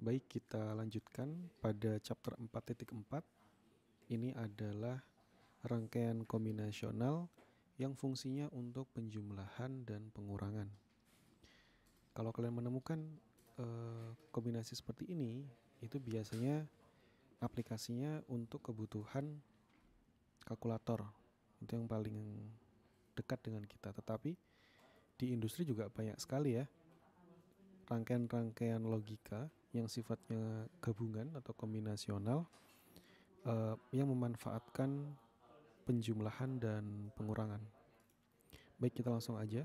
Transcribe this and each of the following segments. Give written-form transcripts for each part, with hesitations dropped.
Baik, kita lanjutkan pada chapter 4.4. Ini adalah rangkaian kombinasional yang fungsinya untuk penjumlahan dan pengurangan. Kalau kalian menemukan kombinasi seperti ini, itu biasanya aplikasinya untuk kebutuhan kalkulator. Itu yang paling dekat dengan kita. Tetapi di industri juga banyak sekali ya rangkaian-rangkaian logika yang sifatnya gabungan atau kombinasional yang memanfaatkan penjumlahan dan pengurangan. Baik, kita langsung aja.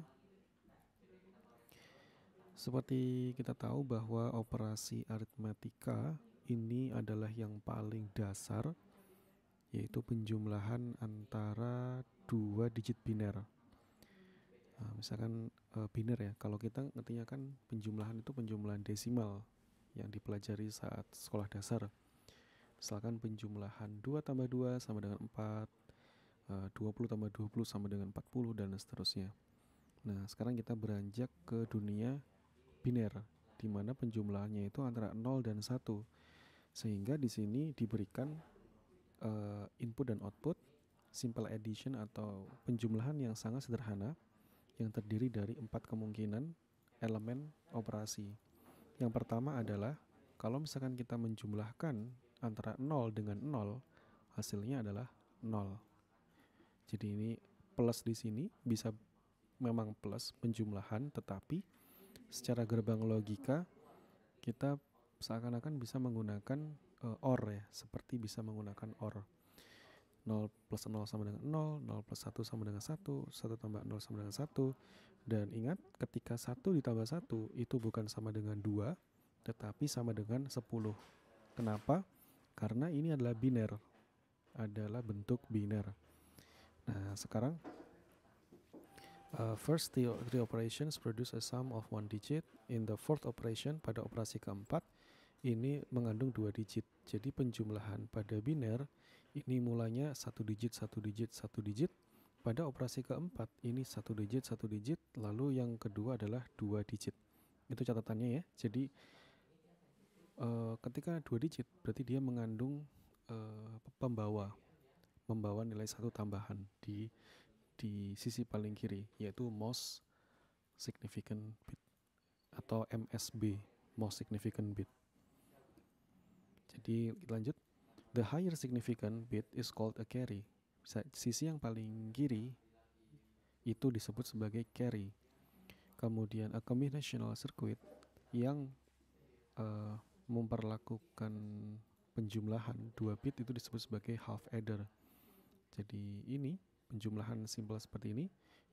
Seperti kita tahu bahwa operasi aritmatika ini adalah yang paling dasar, yaitu penjumlahan antara dua digit biner. Nah, misalkan biner ya, kalau kita ngertinya kan penjumlahan itu penjumlahan desimal yang dipelajari saat sekolah dasar. Misalkan penjumlahan 2 tambah 2 sama dengan 4, 20 tambah 20 sama dengan 40, dan seterusnya. Nah, sekarang kita beranjak ke dunia biner, di mana penjumlahannya itu antara 0 dan 1. Sehingga di sini diberikan input dan output, simple addition atau penjumlahan yang sangat sederhana, yang terdiri dari 4 kemungkinan elemen operasi. Yang pertama adalah kalau misalkan kita menjumlahkan antara 0 dengan 0, hasilnya adalah 0. Jadi ini plus di sini bisa memang plus penjumlahan, tetapi secara gerbang logika kita seakan-akan bisa menggunakan OR ya, seperti bisa menggunakan OR. 0 plus 0 sama dengan 0, 0 plus 1 sama dengan 1, 1 tambah 0 sama dengan 1. Dan ingat, ketika 1 ditambah 1 itu bukan sama dengan 2, tetapi sama dengan 10. Kenapa? Karena ini adalah biner, adalah bentuk biner. Nah, sekarang first three operations produce a sum of one digit. In the fourth operation, pada operasi keempat, ini mengandung 2 digit. Jadi penjumlahan pada biner ini mulanya 1 digit, 1 digit, 1 digit. Pada operasi keempat ini 1 digit, 1 digit. Lalu yang kedua adalah 2 digit. Itu catatannya ya. Jadi ketika 2 digit berarti dia mengandung membawa nilai 1 tambahan di sisi paling kiri, yaitu most significant bit atau MSB, most significant bit. Jadi kita lanjut. The higher significant bit is called a carry. Sisi yang paling kiri itu disebut sebagai carry. Kemudian a combinational circuit yang memperlakukan penjumlahan 2 bit itu disebut sebagai half adder. Jadi ini penjumlahan simpel seperti ini,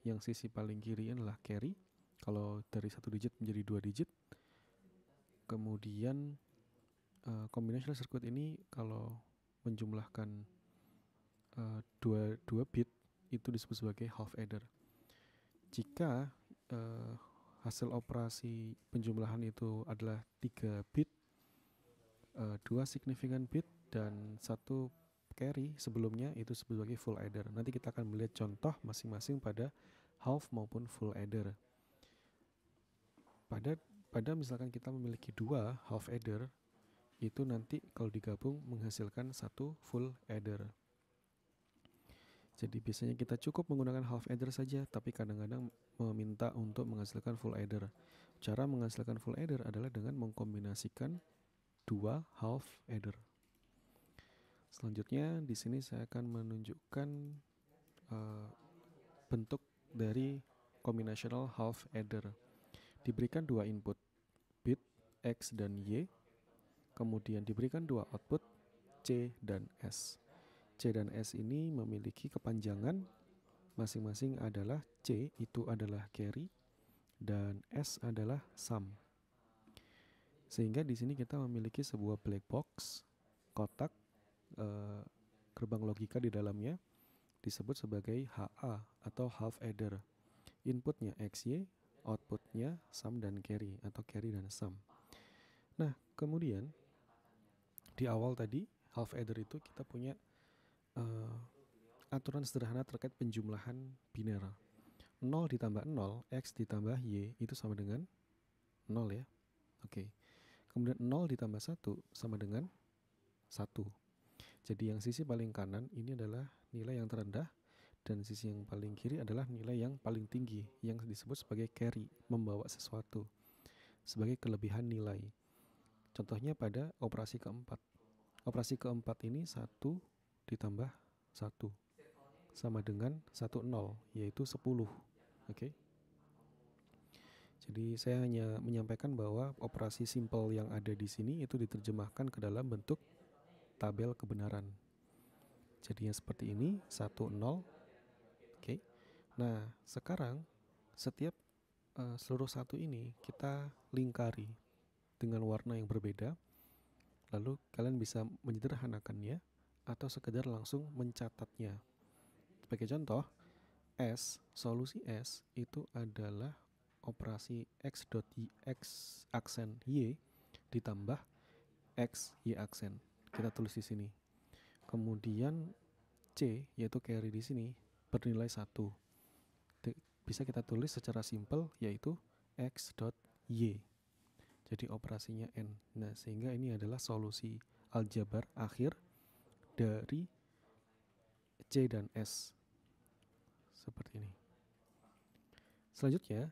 yang sisi paling kiri adalah carry. Kalau dari 1 digit menjadi 2 digit. Kemudian combinational circuit ini kalau menjumlahkan 2 bit itu disebut sebagai half adder. Jika hasil operasi penjumlahan itu adalah 3 bit, 2 significant bit dan 1 carry sebelumnya, itu sebagai full adder. Nanti kita akan melihat contoh masing-masing pada half maupun full adder. Pada misalkan kita memiliki 2 half adder, itu nanti kalau digabung menghasilkan 1 full adder. Jadi biasanya kita cukup menggunakan half adder saja, tapi kadang-kadang meminta untuk menghasilkan full adder. Cara menghasilkan full adder adalah dengan mengkombinasikan 2 half adder. Selanjutnya di sini saya akan menunjukkan bentuk dari combinational half adder. Diberikan 2 input, bit X dan Y, kemudian diberikan 2 output, C dan S. C dan S ini memiliki kepanjangan masing-masing adalah C itu adalah carry dan S adalah sum. Sehingga di sini kita memiliki sebuah black box, kotak gerbang logika di dalamnya disebut sebagai HA atau half adder. Inputnya XY, outputnya sum dan carry atau carry dan sum. Nah, kemudian di awal tadi half adder itu kita punya aturan sederhana terkait penjumlahan biner. 0 ditambah 0, X ditambah Y itu sama dengan 0 ya. Oke. Kemudian 0 ditambah 1 sama dengan 1. Jadi yang sisi paling kanan ini adalah nilai yang terendah, dan sisi yang paling kiri adalah nilai yang paling tinggi, yang disebut sebagai carry, membawa sesuatu sebagai kelebihan nilai. Contohnya pada operasi keempat. Operasi keempat ini 1 ditambah 1 sama dengan 10, yaitu 10. Oke. Jadi saya hanya menyampaikan bahwa operasi simple yang ada di sini itu diterjemahkan ke dalam bentuk tabel kebenaran. Jadinya seperti ini, 1, 0. Oke. Nah, sekarang setiap seluruh 1 ini kita lingkari dengan warna yang berbeda. Lalu kalian bisa menyederhanakannya atau sekedar langsung mencatatnya. Sebagai contoh, solusi S itu adalah operasi X aksen Y ditambah X Y aksen. Kita tulis di sini. Kemudian C, yaitu carry di sini, bernilai 1. Bisa kita tulis secara simpel, yaitu X dot Y. Jadi operasinya N. Nah, sehingga ini adalah solusi aljabar akhir dari C dan S. Seperti ini. Selanjutnya,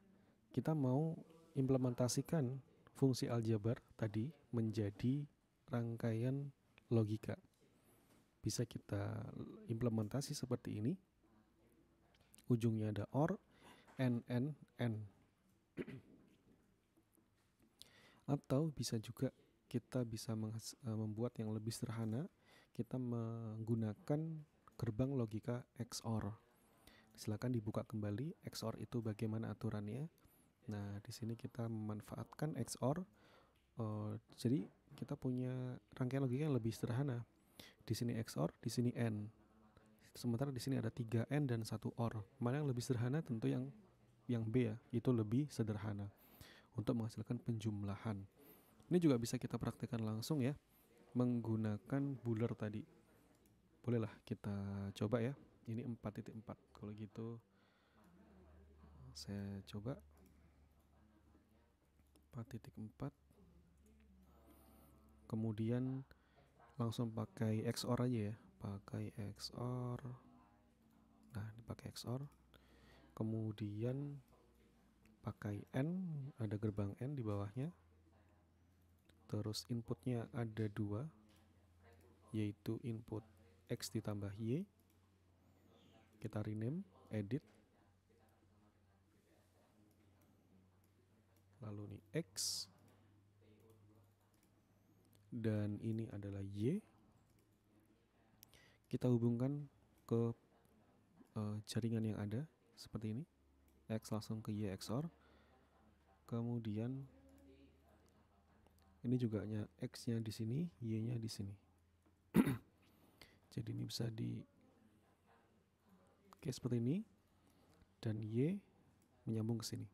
kita mau implementasikan fungsi aljabar tadi menjadi rangkaian logika. Bisa kita implementasi seperti ini. Ujungnya ada OR, N. Atau bisa juga kita bisa membuat yang lebih sederhana. Kita menggunakan gerbang logika XOR. Silakan dibuka kembali XOR itu bagaimana aturannya. Nah, di sini kita memanfaatkan XOR. Jadi kita punya rangkaian logika yang lebih sederhana. Di sini XOR, di sini N. Sementara di sini ada 3 N dan 1 OR. Mana yang lebih sederhana? Tentu yang B ya, itu lebih sederhana untuk menghasilkan penjumlahan. Ini juga bisa kita praktekkan langsung ya, menggunakan buler tadi. Bolehlah kita coba ya. Ini 4.4. Kalau gitu saya coba 4.4. Kemudian langsung pakai XOR aja ya. Pakai XOR. Nah, dipakai XOR. Kemudian pakai N, ada gerbang N di bawahnya. Terus inputnya ada 2, yaitu input X ditambah Y. Kita rename, edit. Lalu nih X. Dan ini adalah Y. Kita hubungkan ke jaringan yang ada seperti ini. X langsung ke Y XOR. Kemudian ini juga X-nya di sini, Y-nya di sini. Jadi ini bisa kayak seperti ini, dan Y menyambung ke sini.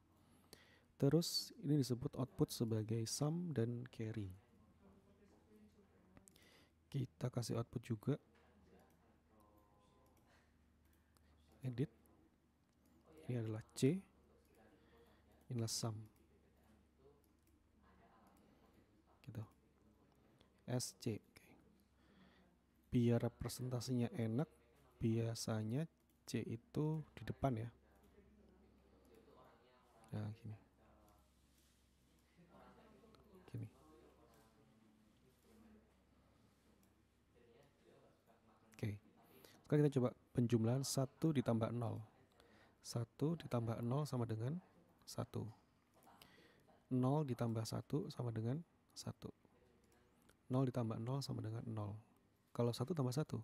Terus ini disebut output sebagai sum dan carry. Kita kasih output juga, edit. Ini adalah C, inilah sum. Gitu. SC. Biar representasinya enak, biasanya C itu di depan ya. Nah, gini. Oke. Sekarang kita coba penjumlahan 1 ditambah 0. 1 ditambah 0 sama dengan 1. 0 ditambah 1 sama dengan 1. 0 ditambah 0 sama dengan 0. Kalau 1 tambah 1,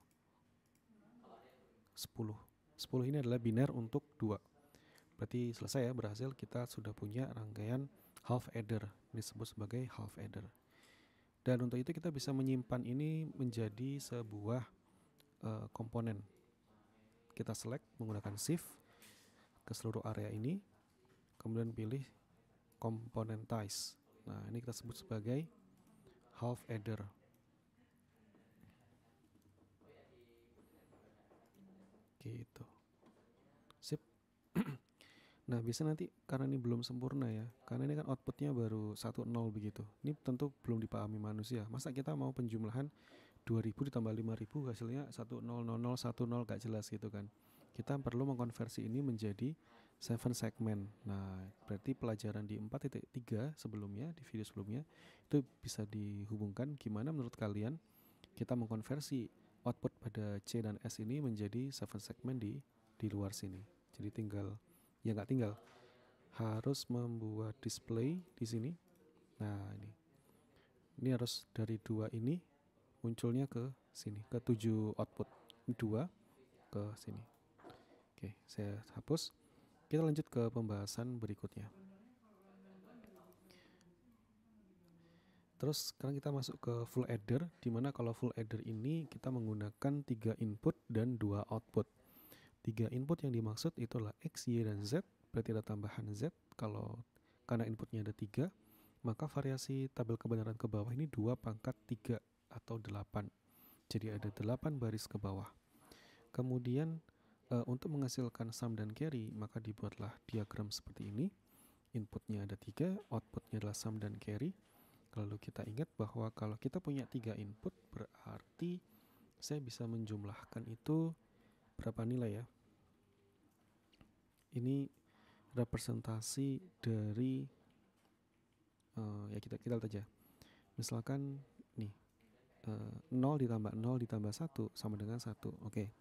10. 10 ini adalah biner untuk 2. Berarti selesai ya, berhasil. Kita sudah punya rangkaian half adder, disebut sebagai half adder. Dan untuk itu kita bisa menyimpan ini menjadi sebuah komponen. Kita select menggunakan shift ke seluruh area ini, kemudian pilih componentize. Nah, ini kita sebut sebagai half adder. Gitu. Sip. Nah, biasanya nanti karena ini belum sempurna ya, karena ini kan outputnya baru 1 0 begitu. Ini tentu belum dipahami manusia. Masa kita mau penjumlahan 2000 ditambah 5000 hasilnya 100010 gak jelas gitu kan. Kita perlu mengkonversi ini menjadi 7 segment. Nah, berarti pelajaran di 4.3 sebelumnya, di video sebelumnya, itu bisa dihubungkan gimana menurut kalian kita mengkonversi output pada C dan S ini menjadi 7 segment di luar sini. Jadi tinggal, ya nggak tinggal, harus membuat display di sini. Nah, ini harus dari 2 ini munculnya ke sini, ke 7 output, 2 ke sini. Oke, saya hapus. Kita lanjut ke pembahasan berikutnya. Terus sekarang kita masuk ke full adder, dimana kalau full adder ini kita menggunakan 3 input dan 2 output. 3 input yang dimaksud itulah X, Y, dan Z, berarti ada tambahan Z. Kalau karena inputnya ada 3, maka variasi tabel kebenaran ke bawah ini 2 pangkat 3 atau 8. Jadi ada 8 baris ke bawah. Kemudian untuk menghasilkan sum dan carry, maka dibuatlah diagram seperti ini. Inputnya ada 3, outputnya adalah sum dan carry. Lalu kita ingat bahwa kalau kita punya 3 input, berarti saya bisa menjumlahkan itu berapa nilai ya. Ini representasi dari ya kita lihat aja. Misalkan nih 0 ditambah 0 ditambah 1 sama dengan 1. Oke.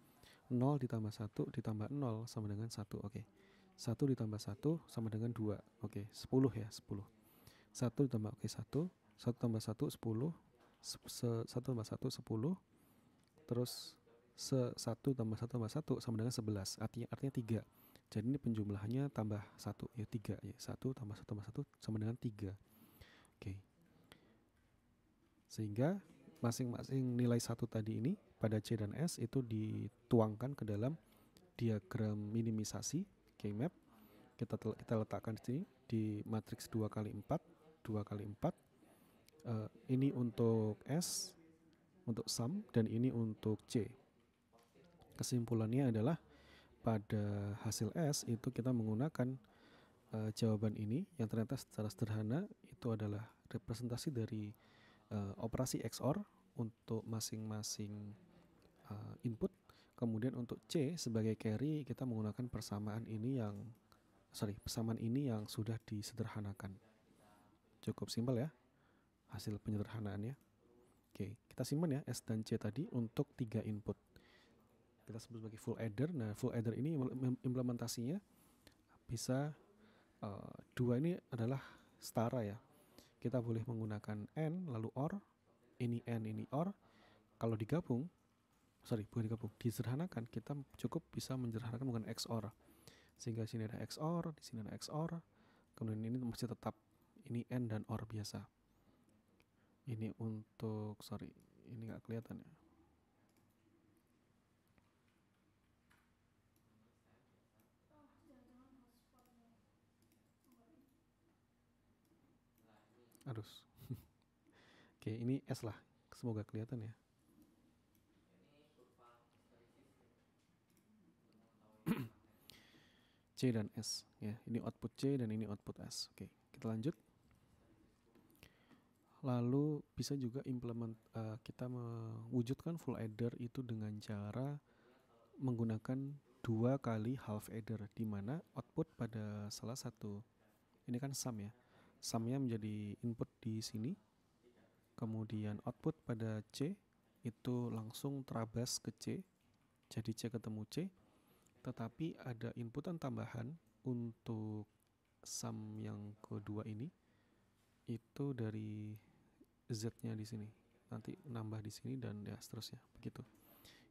0 ditambah 1 ditambah 0 sama dengan 1. Oke. 1 ditambah 1 sama dengan 2. Oke, 10 ya, 10. 1 ditambah 1 tambah 1 10. 1 tambah 1 10. Terus 1 tambah 1 tambah 1 sama dengan 11. Artinya 3. Jadi ini penjumlahannya tambah 1 ya, 3 ya. 1 tambah 1 tambah 1 sama dengan 3. Oke. Sehingga masing-masing nilai 1 tadi ini pada C dan S itu dituangkan ke dalam diagram minimisasi K-map. Kita letakkan di sini di matriks 2 kali 4, 2 kali 4. Ini untuk S, untuk sum, dan ini untuk C. Kesimpulannya adalah pada hasil S itu kita menggunakan jawaban ini yang ternyata secara sederhana itu adalah representasi dari operasi XOR untuk masing-masing input. Kemudian untuk C sebagai carry kita menggunakan persamaan ini yang sudah disederhanakan. Cukup simpel ya hasil penyederhanaannya. Oke, kita simpan ya S dan C tadi untuk 3 input. Kita sebut sebagai full adder. Nah, full adder ini implementasinya bisa 2 ini adalah setara ya. Kita boleh menggunakan AND lalu OR, ini AND ini OR. Kalau disederhanakan, kita cukup bisa menjederhanakan menggunakan XOR. Sehingga di sini ada XOR, di sini ada XOR. Kemudian ini masih tetap ini AND dan OR biasa. Ini untuk ini nggak kelihatan ya. Aduh. Oke, ini S lah. Semoga kelihatan ya. C dan S ya. Ini output C dan ini output S. Oke, kita lanjut. Lalu bisa juga kita mewujudkan full adder itu dengan cara menggunakan 2 kali half adder, di mana output pada salah satu ini kan sum ya. Sumnya menjadi input di sini. Kemudian output pada C itu langsung terabas ke C. Jadi C ketemu C. Tetapi ada inputan tambahan untuk sum yang kedua ini. Itu dari Z-nya di sini. Nanti nambah di sini dan ya seterusnya. Begitu.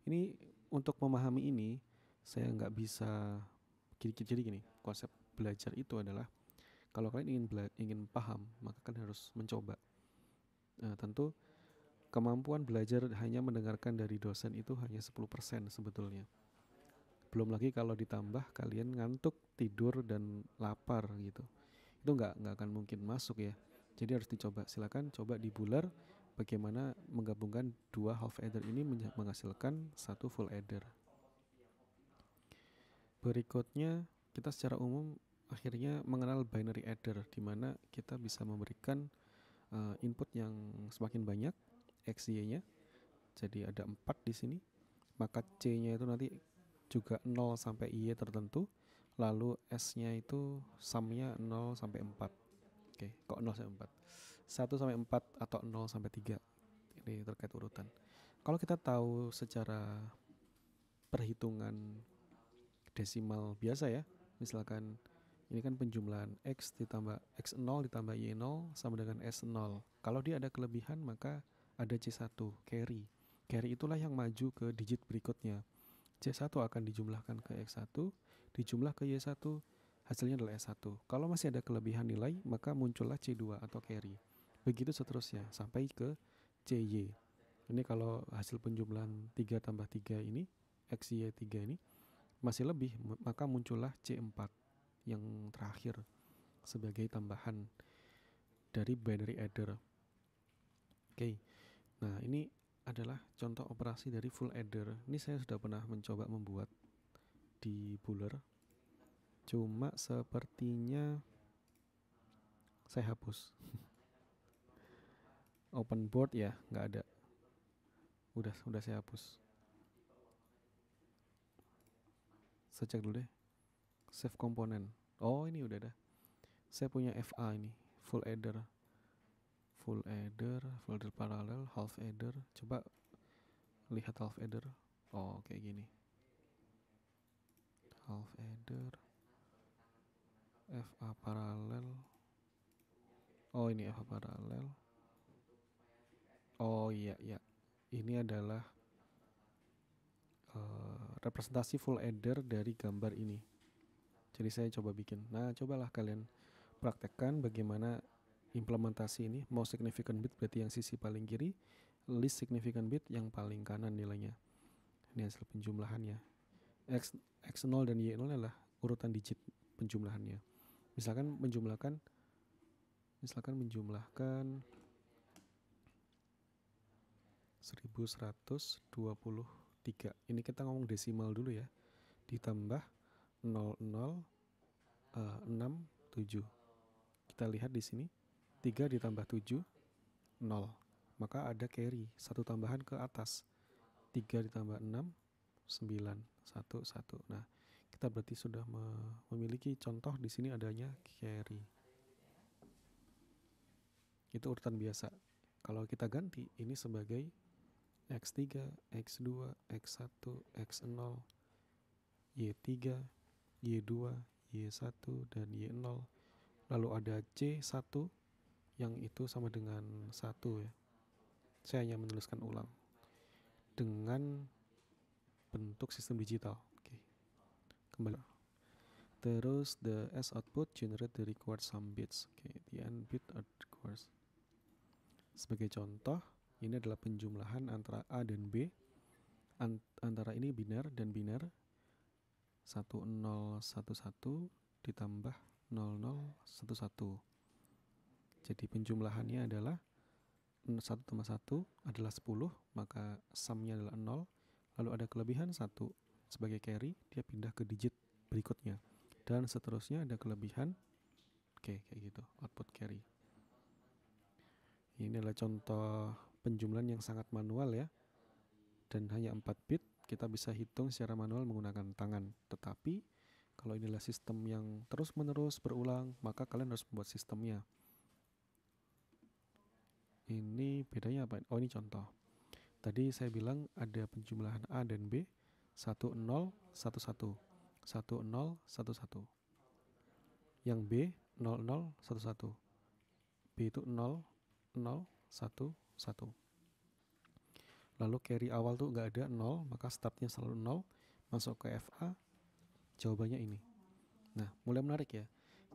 Ini untuk memahami ini saya nggak bisa jadi gini. Konsep belajar itu adalah kalau kalian ingin paham, maka kalian harus mencoba. Tentu kemampuan belajar hanya mendengarkan dari dosen itu hanya 10% sebetulnya. Belum lagi kalau ditambah kalian ngantuk, tidur, dan lapar gitu. Itu nggak akan mungkin masuk ya. Jadi harus dicoba. Silakan coba di Bular bagaimana menggabungkan 2 half adder ini menghasilkan 1 full adder. Berikutnya kita secara umum akhirnya mengenal binary adder, di mana kita bisa memberikan input yang semakin banyak x y-nya. Jadi ada 4 di sini, maka c-nya itu nanti juga 0 sampai y tertentu, lalu s-nya itu sumnya 0 sampai 4. Oke, kok 0 sampai 4? 1 sampai 4 atau 0 sampai 3. Ini terkait urutan. Kalau kita tahu secara perhitungan desimal biasa ya, misalkan ini kan penjumlahan x ditambah x0 ditambah y0 sama dengan s0. Kalau dia ada kelebihan maka ada c1, carry. Carry itulah yang maju ke digit berikutnya. C1 akan dijumlahkan ke x1, dijumlah ke y1, hasilnya adalah s1. Kalau masih ada kelebihan nilai, maka muncullah c2 atau carry. Begitu seterusnya sampai ke cy. Ini kalau hasil penjumlahan 3 tambah 3 ini, x, y, 3 ini masih lebih, maka muncullah C4 yang terakhir sebagai tambahan dari binary adder. Oke, nah ini adalah contoh operasi dari full adder. Ini saya sudah pernah mencoba membuat di Boolear, cuma sepertinya saya hapus. Open board ya, nggak ada. Udah saya hapus. Saya cek dulu deh. Save komponen. Oh, ini udah ada. Saya punya FA ini, full adder, folder paralel, half adder. Coba lihat half adder. Oh, kayak gini. Half adder, FA paralel. Oh, ini FA paralel. Oh iya. Ini adalah representasi full adder dari gambar ini. Jadi saya coba bikin. Nah, cobalah kalian praktekkan bagaimana implementasi ini. Most significant bit berarti yang sisi paling kiri, least significant bit yang paling kanan nilainya. Ini hasil penjumlahannya. X0 dan Y0 adalah urutan digit penjumlahannya. Misalkan menjumlahkan 1123. Ini kita ngomong desimal dulu ya. Ditambah 0067. Kita lihat di sini 3 ditambah 7 0. Maka ada carry, satu tambahan ke atas. 3 ditambah 6 9 1 1. Nah, kita berarti sudah memiliki contoh di sini adanya carry. Itu urutan biasa. Kalau kita ganti ini sebagai X3, X2, X1, X0, Y3, Y2, Y1, dan Y0. Lalu ada C1 yang itu sama dengan 1 ya. Saya hanya menuliskan ulang dengan bentuk sistem digital. Oke. Kembali. Terus the S output generate the required sum bits. Oke, the n bit requires. Sebagai contoh, ini adalah penjumlahan antara A dan B. Antara ini biner dan biner. 1011 ditambah 0011. Jadi penjumlahannya adalah 1 tambah 1 adalah 10, maka sumnya adalah 0. Lalu ada kelebihan 1 sebagai carry, dia pindah ke digit berikutnya. Dan seterusnya ada kelebihan, kayak gitu, output carry. Ini adalah contoh penjumlahan yang sangat manual ya. Dan hanya 4 bit, kita bisa hitung secara manual menggunakan tangan. Tetapi kalau inilah sistem yang terus-menerus berulang, maka kalian harus membuat sistemnya. Ini bedanya apa? Oh, ini contoh. Tadi saya bilang ada penjumlahan A dan B, 10 11 10 11. Yang B 0011. B itu 0 0 1 1. Lalu carry awal tuh nggak ada 0, maka startnya selalu 0. Masuk ke FA, jawabannya ini. Nah, mulai menarik ya.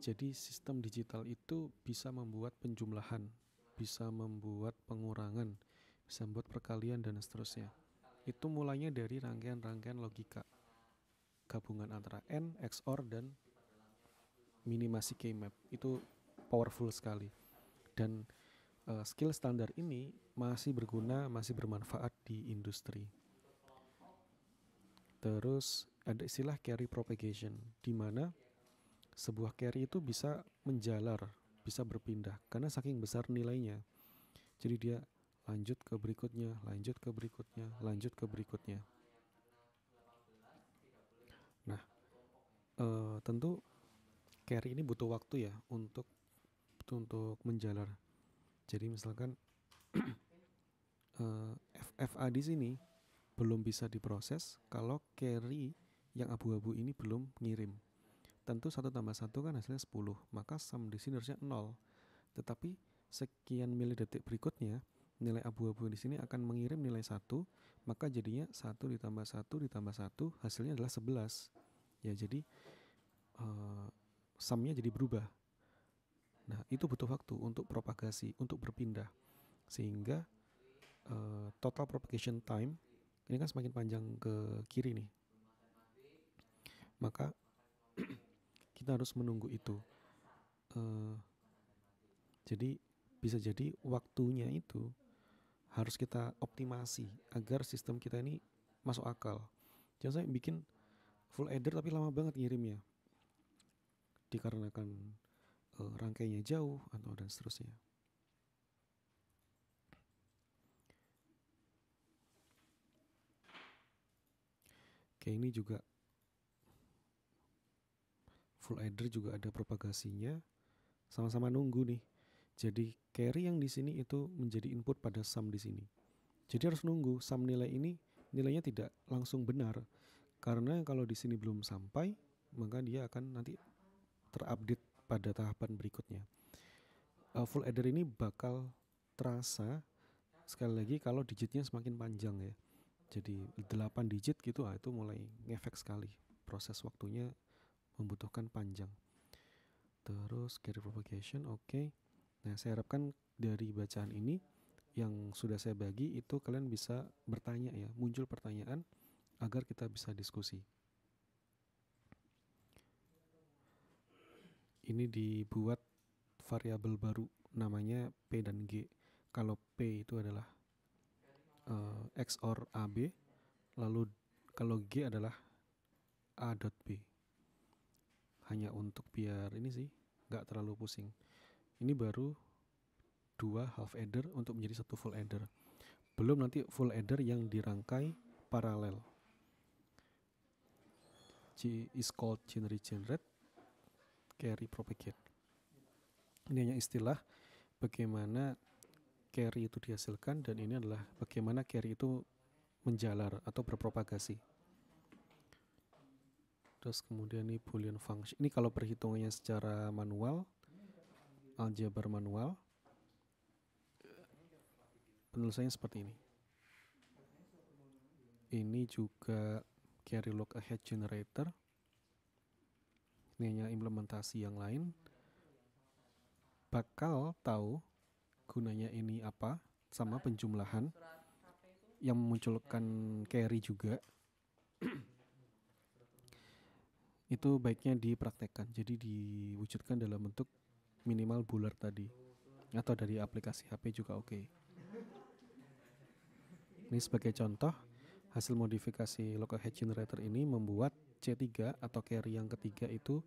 Jadi sistem digital itu bisa membuat penjumlahan, bisa membuat pengurangan, bisa membuat perkalian dan seterusnya. Itu mulainya dari rangkaian-rangkaian logika gabungan antara N, XOR, dan minimasi K-map. Itu powerful sekali. Dan skill standar ini masih berguna, masih bermanfaat di industri. Terus ada istilah carry propagation, di mana sebuah carry itu bisa menjalar, bisa berpindah karena saking besar nilainya. Jadi dia lanjut ke berikutnya, lanjut ke berikutnya, lanjut ke berikutnya. Nah, tentu carry ini butuh waktu ya untuk menjalar. Jadi misalkan FFA di sini belum bisa diproses kalau carry yang abu-abu ini belum ngirim. Tentu 1 tambah 1 kan hasilnya 10, maka sum di sini harusnya 0. Tetapi sekian milidetik berikutnya nilai abu-abu di sini akan mengirim nilai 1, maka jadinya 1 ditambah 1 ditambah 1 hasilnya adalah 11. Ya, jadi sumnya jadi berubah. Nah, itu butuh waktu untuk propagasi, untuk berpindah. Sehingga total propagation time ini kan semakin panjang ke kiri nih. Maka kita harus menunggu itu. Jadi bisa jadi waktunya itu harus kita optimasi agar sistem kita ini masuk akal. Jangan sampai bikin full adder tapi lama banget ngirimnya, dikarenakan rangkainya jauh atau dan seterusnya. Oke, ini juga full adder juga ada propagasinya, sama-sama nunggu nih. Jadi carry yang di sini itu menjadi input pada sum di sini. Jadi harus nunggu sum nilai ini nilainya tidak langsung benar, karena kalau di sini belum sampai maka dia akan nanti terupdate pada tahapan berikutnya. Full adder ini bakal terasa sekali lagi kalau digitnya semakin panjang ya. Jadi 8 digit gitu, itu mulai ngefek sekali. Proses waktunya membutuhkan panjang. Terus carry propagation, oke. Nah, saya harapkan dari bacaan ini yang sudah saya bagi itu kalian bisa bertanya ya, muncul pertanyaan agar kita bisa diskusi. Ini dibuat variabel baru namanya P dan G. Kalau P itu adalah XOR AB, lalu kalau G adalah A.B. Hanya untuk biar ini sih gak terlalu pusing. Ini baru 2 half adder untuk menjadi 1 full adder. Belum nanti full adder yang dirangkai paralel. G is called generate, carry propagate. Ini hanya istilah bagaimana carry itu dihasilkan, dan ini adalah bagaimana carry itu menjalar atau berpropagasi. Terus kemudian ini boolean function. Ini kalau perhitungannya secara manual, aljabar manual, penulisannya seperti ini. Ini juga carry look ahead generator. Ini hanya implementasi yang lain. Bakal tahu gunanya ini apa, sama penjumlahan yang memunculkan carry juga. Itu baiknya dipraktekkan, jadi diwujudkan dalam bentuk minimal bular tadi, atau dari aplikasi HP juga oke. Ini sebagai contoh, hasil modifikasi local head generator ini membuat C3 atau carry yang ketiga itu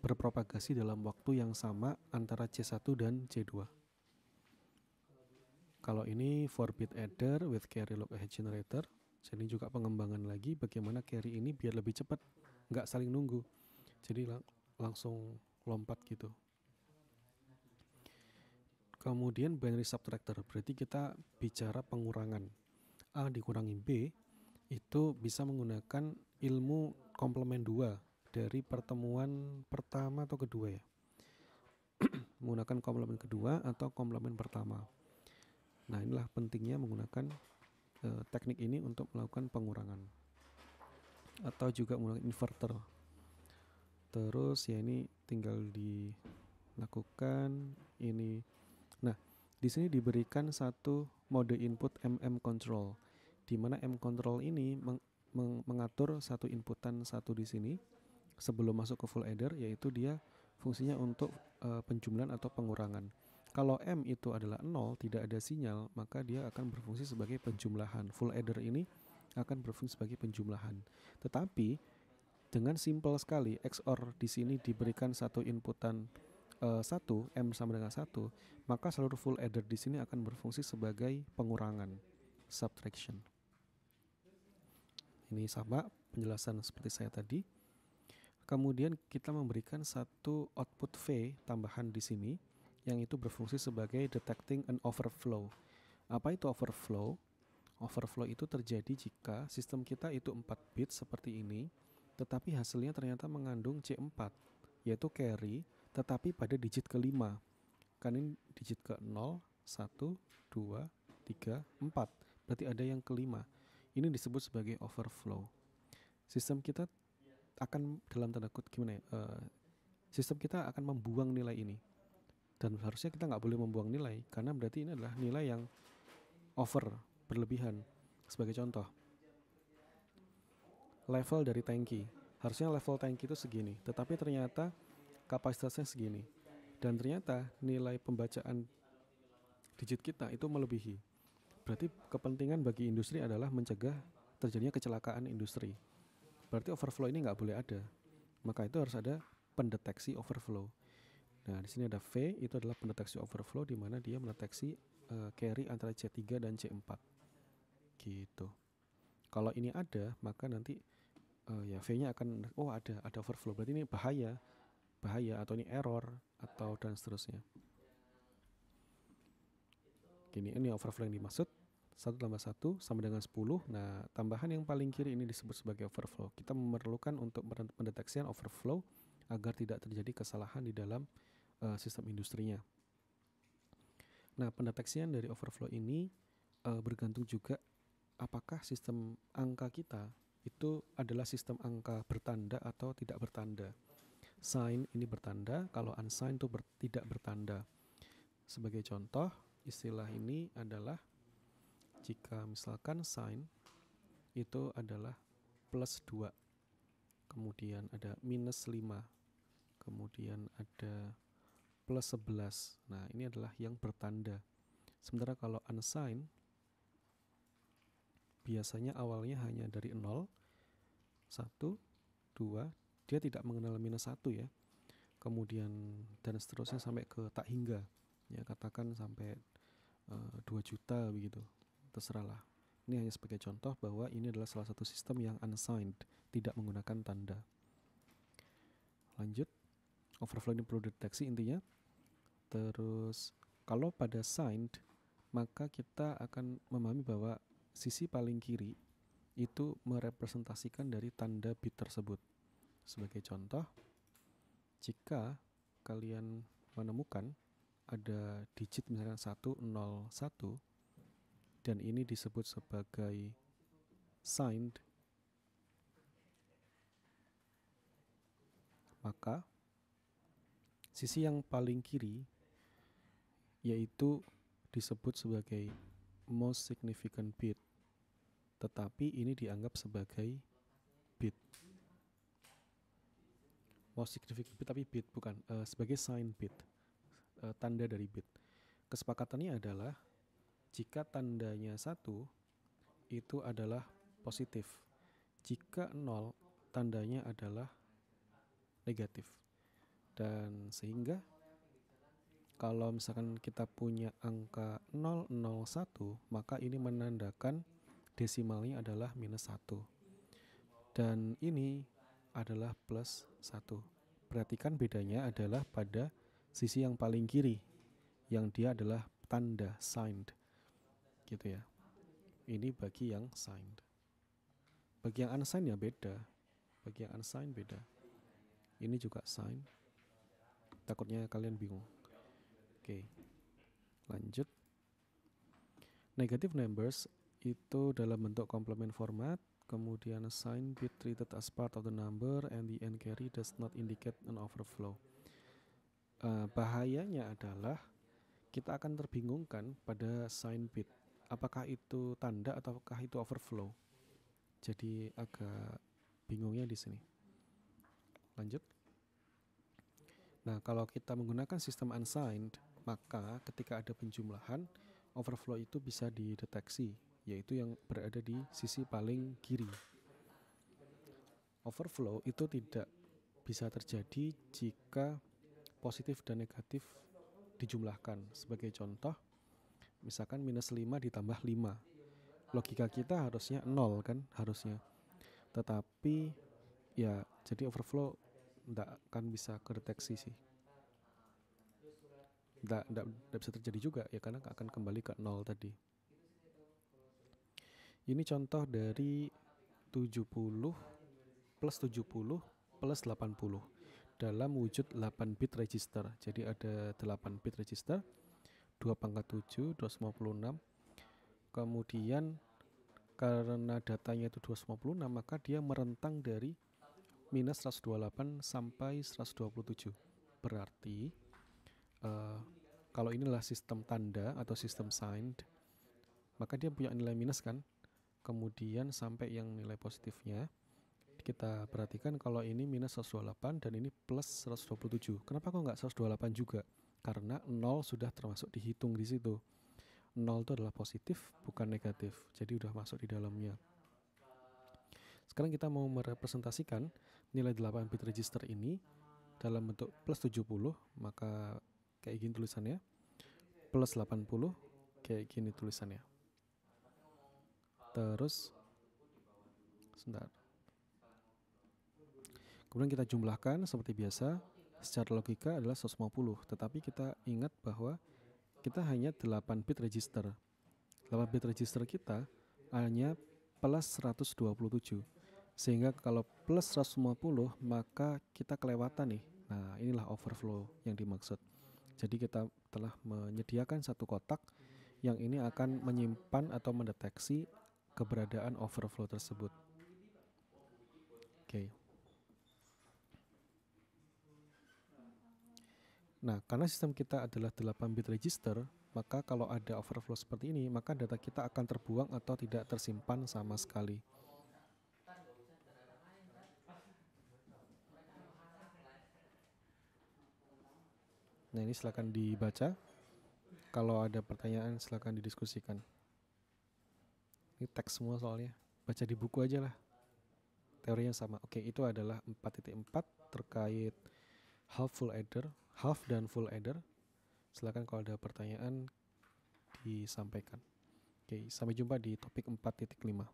berpropagasi dalam waktu yang sama antara C1 dan C2. Kalau ini 4-bit adder with carry local head generator, jadi juga pengembangan lagi bagaimana carry ini biar lebih cepat, nggak saling nunggu, jadi langsung lompat gitu. Kemudian binary subtractor, berarti kita bicara pengurangan. A dikurangi B itu bisa menggunakan ilmu komplement 2 dari pertemuan pertama atau kedua ya. Menggunakan komplement kedua atau komplement pertama. Nah, inilah pentingnya menggunakan teknik ini untuk melakukan pengurangan. Atau juga menggunakan inverter. Terus ya ini tinggal dilakukan ini. Nah, di sini diberikan satu mode input MM control, di mana M control ini mengatur satu inputan satu di sini sebelum masuk ke full adder, yaitu dia fungsinya untuk penjumlahan atau pengurangan. Kalau M itu adalah 0, tidak ada sinyal, maka dia akan berfungsi sebagai penjumlahan. Full adder ini akan berfungsi sebagai penjumlahan. Tetapi Dengan simpel sekali XOR di sini diberikan satu inputan 1 M sama dengan 1, maka seluruh full adder di sini akan berfungsi sebagai pengurangan, subtraction. Ini sama penjelasan seperti saya tadi. Kemudian kita memberikan satu output V tambahan di sini yang itu berfungsi sebagai detecting an overflow. Apa itu overflow? Overflow itu terjadi jika sistem kita itu 4 bit seperti ini, tetapi hasilnya ternyata mengandung C4, yaitu carry, tetapi pada digit kelima. Kan ini digit ke 0, 1, 2, 3, 4. Berarti ada yang kelima. Ini disebut sebagai overflow. Sistem kita akan dalam tanda kutip gimana ya? Sistem kita akan membuang nilai ini. Dan harusnya kita nggak boleh membuang nilai, karena berarti ini adalah nilai yang over, berlebihan. Sebagai contoh, level dari tangki. Harusnya level tangki itu segini, tetapi ternyata kapasitasnya segini. Dan ternyata nilai pembacaan digit kita itu melebihi. Berarti kepentingan bagi industri adalah mencegah terjadinya kecelakaan industri. Berarti overflow ini nggak boleh ada. Maka itu harus ada pendeteksi overflow. Nah, di sini ada V, itu adalah pendeteksi overflow di mana dia mendeteksi carry antara C3 dan C4. Gitu. Kalau ini ada, maka nanti ya V-nya akan ada overflow. Berarti ini bahaya atau ini error atau dan seterusnya. Gini, ini overflow yang dimaksud. 1 tambah 1 sama dengan 10. Nah, tambahan yang paling kiri ini disebut sebagai overflow. Kita memerlukan untuk pendeteksian overflow agar tidak terjadi kesalahan di dalam sistem industrinya. Nah, pendeteksian dari overflow ini bergantung juga apakah sistem angka kita itu adalah sistem angka bertanda atau tidak bertanda. Sign ini bertanda, kalau unsigned itu tidak bertanda. Sebagai contoh, istilah ini adalah jika misalkan sign itu adalah plus 2, kemudian ada minus 5, kemudian ada plus 11. Nah, ini adalah yang bertanda. Sementara kalau unsigned biasanya awalnya hanya dari 0, 1, 2, dia tidak mengenal minus 1 ya. Kemudian dan seterusnya sampai ke tak hingga. Ya, katakan sampai 2 juta begitu. Terserahlah. Ini hanya sebagai contoh bahwa ini adalah salah satu sistem yang unsigned, tidak menggunakan tanda. Lanjut. Overflow ini perlu deteksi intinya. Terus kalau pada signed, maka kita akan memahami bahwa sisi paling kiri itu merepresentasikan dari tanda bit tersebut. Sebagai contoh, jika kalian menemukan ada digit misalkan 101 dan ini disebut sebagai signed, maka sisi yang paling kiri yaitu disebut sebagai most significant bit, tetapi ini dianggap sebagai bit. Most significant bit tapi bit bukan, sebagai sign bit, tanda dari bit. Kesepakatannya adalah jika tandanya 1 itu adalah positif, jika 0 tandanya adalah negatif. Dan sehingga kalau misalkan kita punya angka 001, maka ini menandakan desimalnya adalah minus 1. Dan ini adalah plus 1. Perhatikan bedanya adalah pada sisi yang paling kiri, yang dia adalah tanda signed. Gitu ya. Ini bagi yang signed. Bagi yang unsigned ya beda. Bagi yang unsigned beda. Ini juga signed. Takutnya kalian bingung. Oke. Lanjut. Negative numbers itu dalam bentuk complement format, kemudian sign bit treated as part of the number and the end carry does not indicate an overflow. Bahayanya adalah kita akan terbingungkan pada sign bit. Apakah itu tanda ataukah itu overflow? Jadi agak bingungnya di sini. Lanjut. Nah, kalau kita menggunakan sistem unsigned, maka ketika ada penjumlahan, overflow itu bisa dideteksi, yaitu yang berada di sisi paling kiri. Overflow itu tidak bisa terjadi jika positif dan negatif dijumlahkan. Sebagai contoh, misalkan minus 5 ditambah 5. Logika kita harusnya 0 kan, harusnya. Tetapi ya jadi overflow tidak akan bisa kedeteksi sih. Tidak bisa terjadi juga ya, karena akan kembali ke 0 tadi. Ini contoh dari 70 plus 70 plus 80 dalam wujud 8 bit register. Jadi ada 8 bit register, 2 pangkat 7, 256. Kemudian karena datanya itu 256, maka dia merentang dari minus 128 sampai 127. Berarti kalau inilah sistem tanda atau sistem signed, maka dia punya nilai minus kan. Kemudian sampai yang nilai positifnya kita perhatikan kalau ini minus 128 dan ini plus 127. Kenapa kok nggak 128 juga? Karena 0 sudah termasuk dihitung di situ. 0 itu adalah positif bukan negatif, jadi udah masuk di dalamnya. Sekarang kita mau merepresentasikan nilai 8 bit register ini dalam bentuk plus 70, maka kayak gini tulisannya. Plus 80 kayak gini tulisannya. Terus sebentar. Kemudian kita jumlahkan seperti biasa. Secara logika adalah 150, tetapi kita ingat bahwa kita hanya 8 bit register. 8 bit register kita hanya plus 127. Sehingga kalau plus 150 maka kita kelewatan nih. Nah, inilah overflow yang dimaksud. Jadi kita telah menyediakan satu kotak yang ini akan menyimpan atau mendeteksi keberadaan overflow tersebut. Oke. Nah, karena sistem kita adalah 8 bit register, maka kalau ada overflow seperti ini, maka data kita akan terbuang atau tidak tersimpan sama sekali. Nah, ini silakan dibaca. Kalau ada pertanyaan silakan didiskusikan. Ini teks semua soalnya. Baca di buku aja lah. Teorinya sama. Oke, itu adalah 4.4 terkait half dan full adder. Silakan kalau ada pertanyaan disampaikan. Oke, sampai jumpa di topik 4.5.